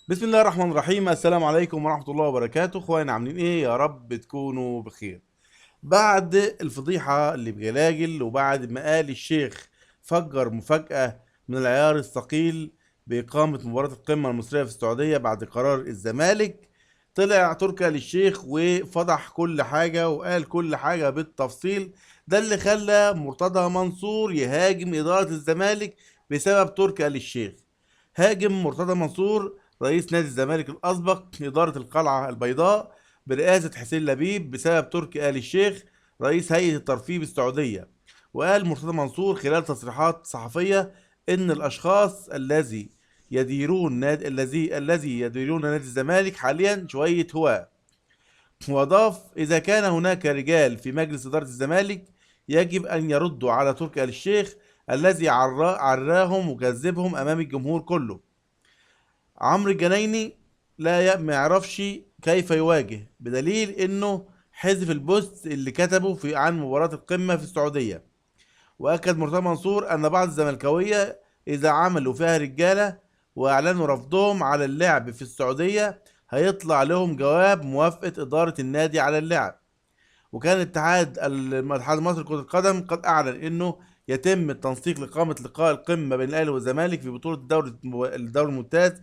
بسم الله الرحمن الرحيم. السلام عليكم ورحمة الله وبركاته. اخواني عاملين ايه؟ يا رب تكونوا بخير. بعد الفضيحة اللي بجلاجل وبعد ما قال الشيخ فجر مفاجأة من العيار الثقيل بإقامة مباراة القمة المصرية في السعودية بعد قرار الزمالك، طلع تركي آل الشيخ وفضح كل حاجة وقال كل حاجة بالتفصيل. ده اللي خلى مرتضى منصور يهاجم إدارة الزمالك بسبب تركي آل الشيخ. هاجم مرتضى منصور رئيس نادي الزمالك الأسبق إدارة القلعة البيضاء برئاسة حسين لبيب بسبب تركي آل الشيخ رئيس هيئة الترفيه بالسعودية. وقال مرتضى منصور خلال تصريحات صحفية إن الأشخاص الذي يديرون نادي الزمالك حاليا شوية هواة. وأضاف: إذا كان هناك رجال في مجلس إدارة الزمالك يجب أن يردوا على تركي آل الشيخ الذي عراهم وكذبهم أمام الجمهور كله. عمرو الجنايني ما يعرفش كيف يواجه، بدليل انه حذف البوست اللي كتبه عن مباراة القمة في السعودية. واكد مرتضى منصور ان بعض الزملكاوية اذا عملوا فيها رجالة واعلنوا رفضهم على اللعب في السعودية هيطلع لهم جواب موافقة ادارة النادي على اللعب. وكان الاتحاد المصري لكرة القدم قد اعلن انه يتم التنسيق لإقامة لقاء القمة بين الأهلي والزمالك في بطولة الدوري الممتاز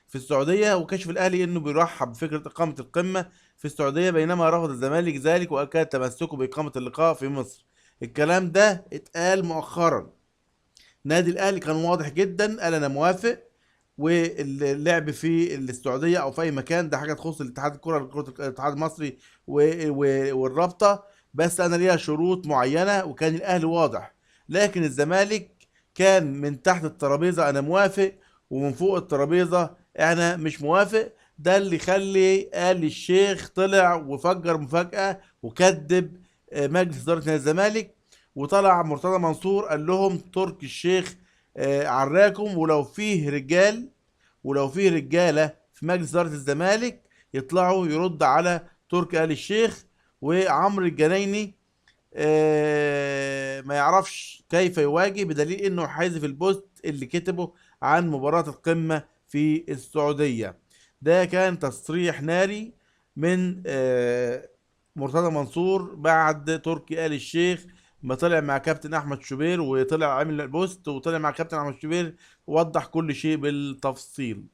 في السعودية. وكشف الأهلي إنه بيرحب بفكرة إقامة القمة في السعودية، بينما رفض الزمالك ذلك وأكد تمسكه بإقامة اللقاء في مصر. الكلام ده اتقال مؤخرا. نادي الأهلي كان واضح جدا، قال أنا موافق، واللعب في السعودية أو في أي مكان ده حاجة تخص الاتحاد الكرة الاتحاد المصري والرابطة، بس أنا ليها شروط معينة. وكان الأهلي واضح، لكن الزمالك كان من تحت الترابيزة أنا موافق ومن فوق الترابيزة انا مش موافق. ده اللي خلي آل الشيخ طلع وفجر مفاجأة وكذب مجلس إدارة نادي الزمالك. وطلع مرتضى منصور قال لهم تركي الشيخ عراكم، ولو فيه رجالة في مجلس إدارة الزمالك يطلعوا يرد على تركي آل الشيخ. وعمرو الجنايني ما يعرفش كيف يواجه، بدليل انه حذف البوست اللي كتبه عن مباراة القمة في السعودية. ده كان تصريح ناري من مرتضى منصور بعد تركي آل الشيخ ما طلع مع كابتن احمد شوبير، وطلع عامل البوست وطلع مع كابتن احمد شوبير ووضح كل شيء بالتفصيل.